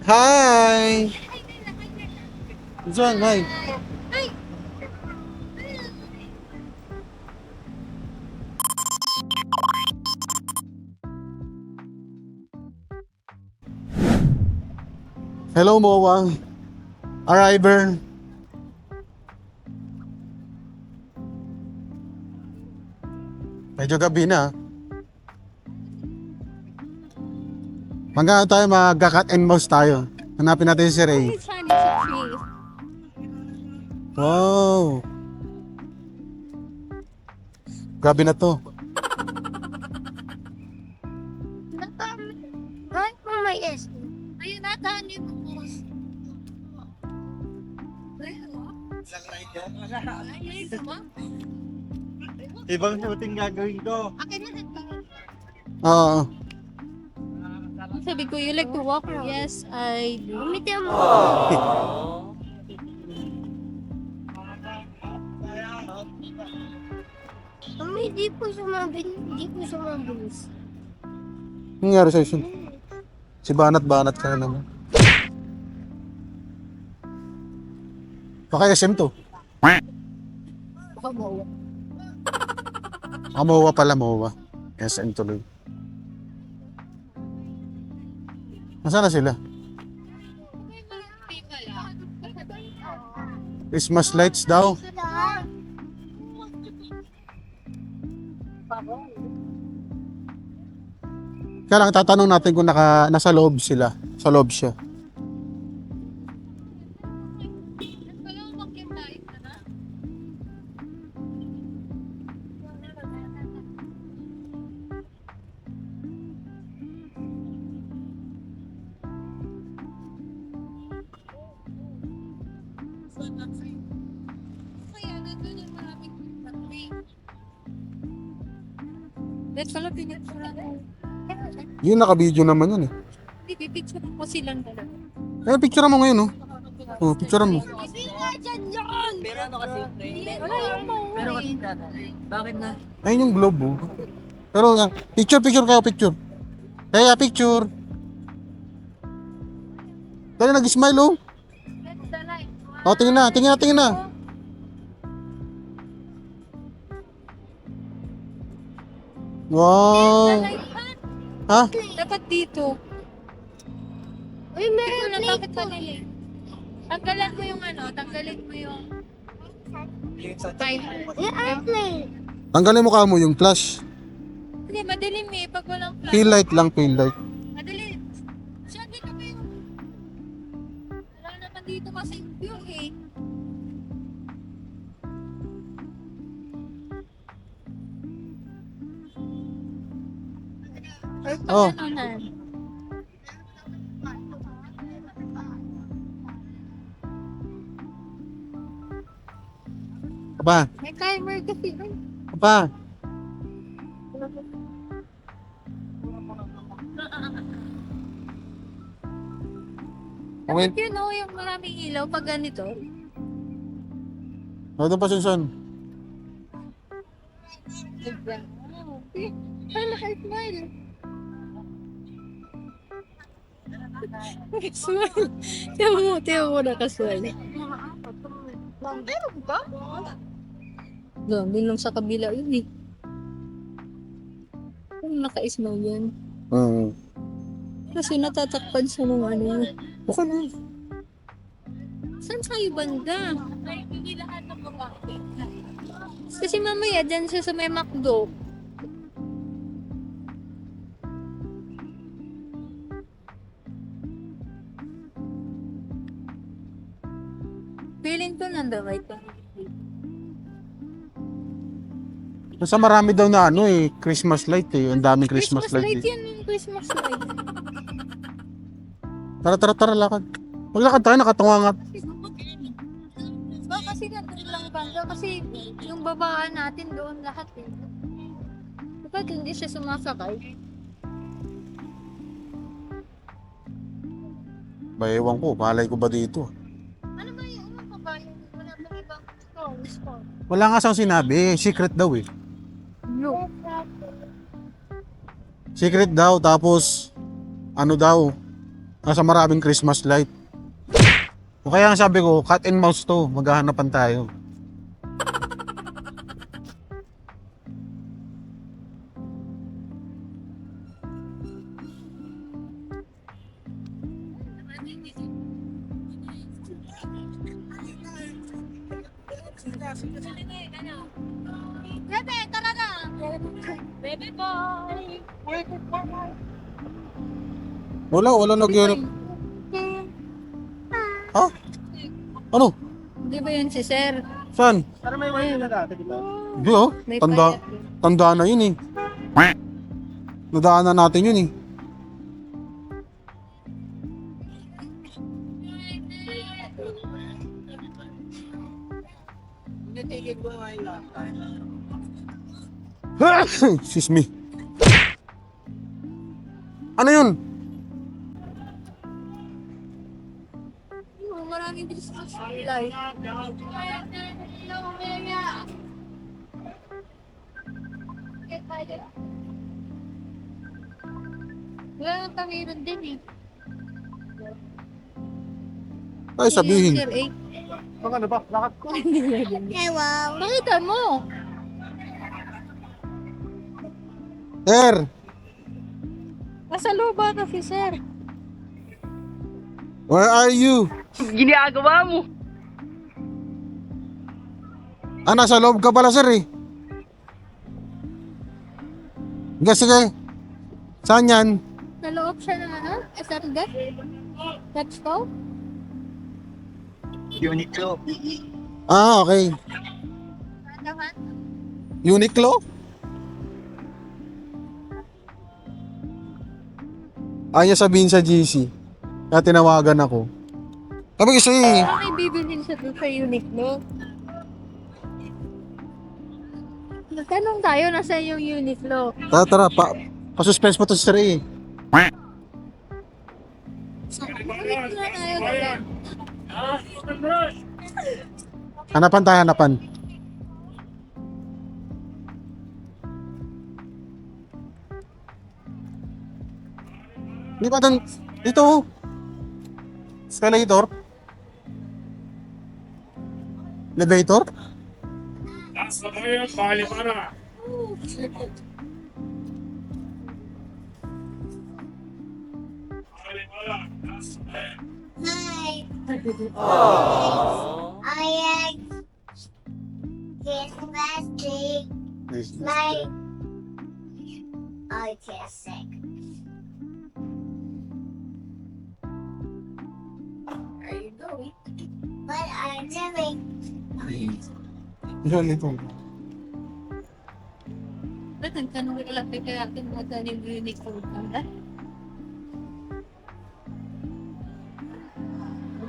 Hi! John, hi. Hello, Mowang. Arriver. Medyo gabi na. Magkano tayo, mag-cut and mouse tayo. Hanapin natin si Ray. It's honey, it's Wow! Grabe na to. Right for my S. Ayun na, honey. Ibang shooting gagawin ko. Akin na rin. Oo. Sabi ko, you like to walk? Yes, I do. Umitin mo. Hindi po sumabilis. Anong nangyari sa'yo, Sun? Si Banat-Banat ka na naman. Baka SM to. Mowa pala, Mowa. SM tuloy. Nasaan na sila? Christmas lights daw. Kaya lang, tatanong natin kung nasa loob sila. Sa loob siya. Let's follow the Yun, naka-video naman yun eh. Hindi, pipicture ko silang dalawa. Eh, picture mo ngayon, oh. Oh, picture mo. Hindi nga dyan yun! Pero ano kasi, Wala yung mo. pero kasi bakit na? Ayun yung globe, oh. Pero, picture kayo, picture. Kaya, picture. Dali, nag-smile, oh. Oh, tingin na. Wow. Ha? Dapat dito. Uy, meron na bakit mali? Tanggalan mo yung tanggalin mo yung timer. Yung airplane. Tanggalin mo ka mo yung flash. Hindi, madilim eh. Pag walang flash. Peel light lang, peel light. Madilim. Siya, dito ba yung... Wala naman dito kasi view eh. Oh. Ano na? Apa? May timer kasi. Apa? Dapat yun yung maraming ilaw pag ganito. Ano doon pa, Sunsun? Ay, naka-smile. Naka-smile. Tiyan mo naka-smile. Meron ba? Dami lang sa kabila yun eh. Kung naka-smile yan. Kasi natatakpan siya ng Okay na. Saan sa'yo banda? Kasi mamaya dyan siya sa may McDo. Feeling ko nandaway to. Nasa marami daw na Christmas light eh. Ang daming Christmas light eh. yan yung Christmas light. Tara, lakad. Maglakad tayo, nakatungangat. Ba kasi nandun lang banda kasi yung babaan natin doon lahat eh. Dapat hindi siya sumasakay. Ewan ko, malay ko ba dito? Ano ba yung babae? Wala bang ibang store? Wala nga siyang sinabi, secret daw eh. No. Secret daw, tapos ano daw, Nasa maraming Christmas light. O kaya nga sabi ko, cat and mouse to. Maghahanapan tayo. Bebe, tara na! Baby boy! Wala nagyanap. Ha? Ano? Di ba yun si Sir? Saan? Para may wala na dati, di ba? Di oh. May Tanda. payat. Tanda na yun eh. Nadaanan natin yun eh. Natigil ko ngayon lang. Excuse me. Ano yun? Oh, maraming Christmas light. Wala nang tawiran din eh. Ay, sabihin. Sir, eh. Pag ano ba? Lakad ko. Eh, wow. Makita mo. Sir! Nasa loob ata si Sir. Where are you? Ginagawa mo. Ah, nasa loob ka pala, sir eh. Sige. Saan yan? Sa loob siya ng ano? SRG? Let's go? Uniqlo. Ah, okay. Andaman? Uniqlo? Ayaw sabihin sa GC. Kaya tinawagan ako. Sabi kasi, Parang may bibilhin siya doon sa Uniqlo. Nagtanong tayo, nasa yung Uniqlo. tara, pa-suspense mo to si sir eh. Uniqlo na tayo doon. Hanapan. Hindi pa doon. Dito. Escalator. Elevator. Hi. I am Christmas tree. My autistic. Are you going? What are you doing? Ganito. Ba't nagtanong ko lang kaya akin mga yung Uniqlo ka?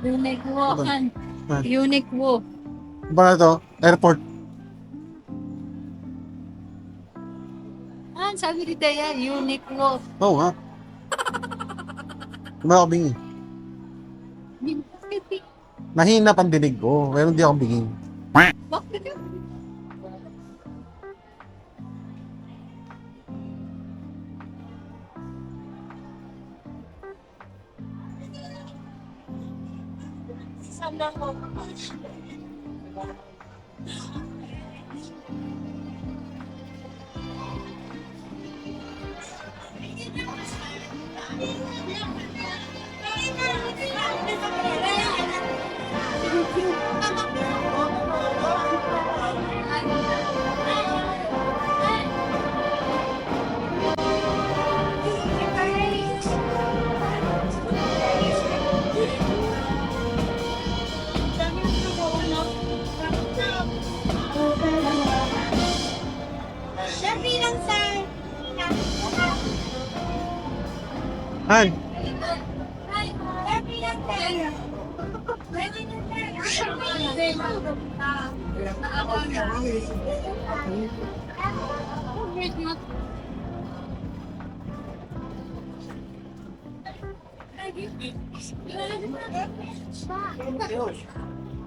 Uniqlo kan. Uniqlo. Ba na to? Airport. Ah, sabi ni Daya, Uniqlo. Oo nga. Diba ako bingi? Bakit? Mahina pang dinig ko. Pero hindi ako bingi. Bakit yun? Sana ko. Sabi lang sir. Han, Sabi lang sir.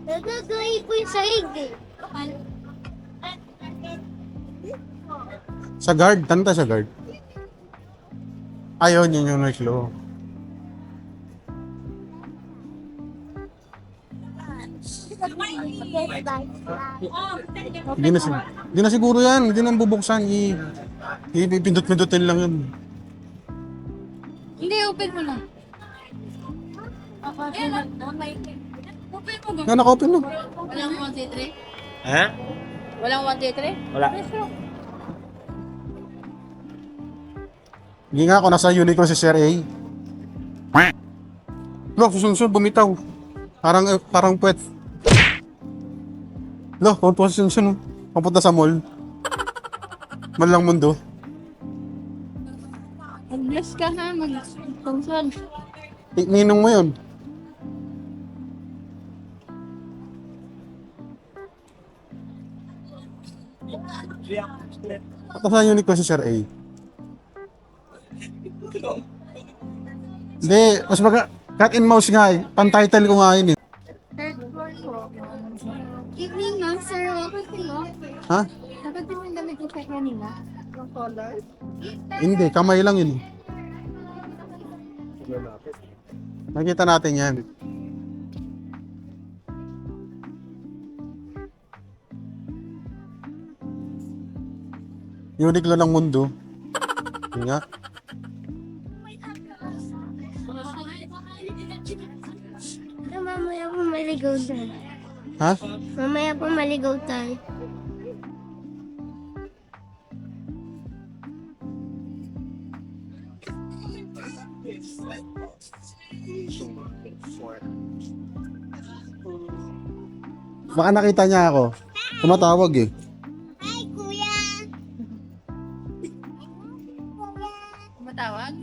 Nagagawin po yung sahig eh. sa guard. Tanta sa guard. Ayun, yun yung Uniqlo. Hindi na siguro yan. Hindi na bubuksan. Ipindot-pindutin lang yun. Hindi, open mo na. Ayan na. Open mo ba? Nga, naka-open na. Walang 1, 2, 3? Ha? Walang 1, 2, 3? Wala. Hindi nga ako nasa Uniqlo si Sir A. Lo, susunod bumitaw. Parang puwet. Lo, kung po susunod, papunta sa mall. Malang mundo. Mag-bless ka ha, mag-consult. Ninong mo yun. Papunta sa Uniqlo si Sir A. Hindi, mas cat and mouse nga eh. Pan-title ko nga yun eh. Third floor po. Evening ma'am, sir. Okay kayo? Ha? Dapat din yung damit ko kay kanina. Yung color? Hindi, kamay lang yun. Nakita natin yan. Uniqlo ng mundo. Yun nga. Mamaya po maligaw tayo. Ha? Mamaya po maligaw tayo. Baka nakita niya ako. Tumatawag eh. Hi, kuya! Matawag?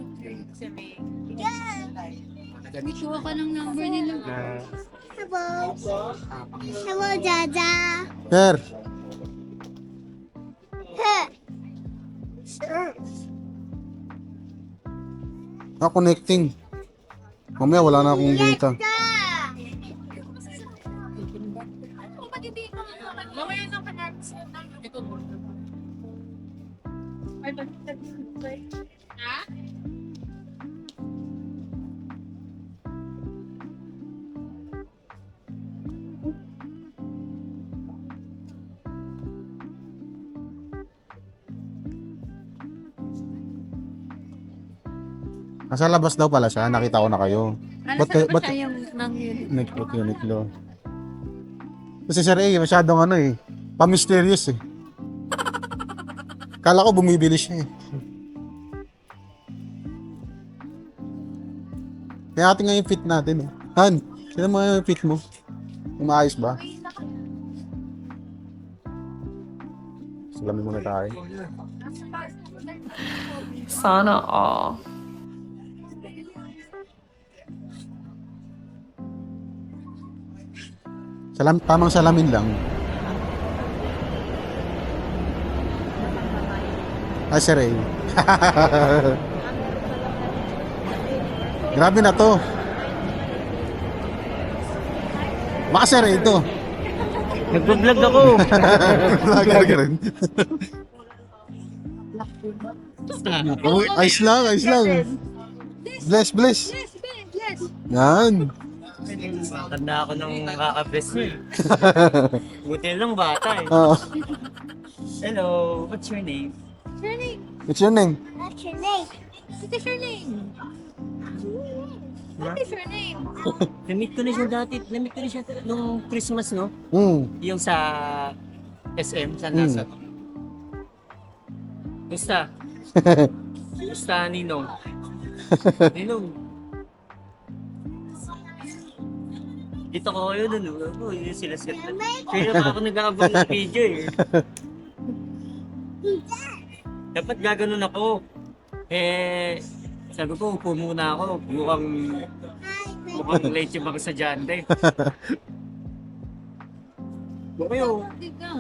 Bikuha ka ng number nila. Hello! Hello, Jaja! Sir, connecting. Mamaya wala na akong data. Mamaya na ka na. Ha? Nasa labas daw pala siya. Nakita ko na kayo. Ano Ba't kayo- sa ba't- siya yung nang yun? Uniqlo. Kasi Sir A, masyadong ano eh. Pa-mysterious eh. Kala ko bumibili siya eh. Kaya ating nga yung fit natin eh. Han, sino mo yung fit mo? Umaayos ba? Salamin muna tayo. Sana all. Tamang salamin lang. Ay, Sir A. Grabe na to. Baka Sir A ito. Nagpa-vlog ako. Vlogger ka rin. Oh, ayos lang, ayos lang. Bless, bless. Yes, Ben, yes. Yan. Tanda ako ng nakaka-bless niya. Buti lang bata eh. Oh, Hello, what's your name? Shirley, what's your name? What's your name? ito Shirley. What is your name? Namit ko na siya dati. Namit ko na siya nung Christmas, no? Yung sa SM, sa NASA. Gusta? Gusta, Ninong? Ninong? Dito ko kayo dun, no? Yun sila set. Kaya pa ako nag-aabang ng video eh. Dapat gaganon ako. Eh, sabi ko, upo muna ako. Mukhang late yung mga estudyante. Bukayo. Hindi ka.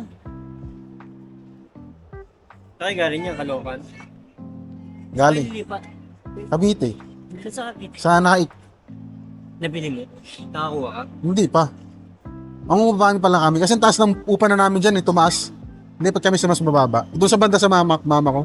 Saan galing yan, Kalokan? Galing. Ay, lipat. Cavite. Saan sa Cavite? Sa Naik. Nabili mo? Nakakuha ka? Hindi pa. Ang umabaan pa lang kami. Kasi ang taas ng upa na namin dyan, tumaas. Hindi pa kami sa mas mababa. Doon sa banda sa mama ko.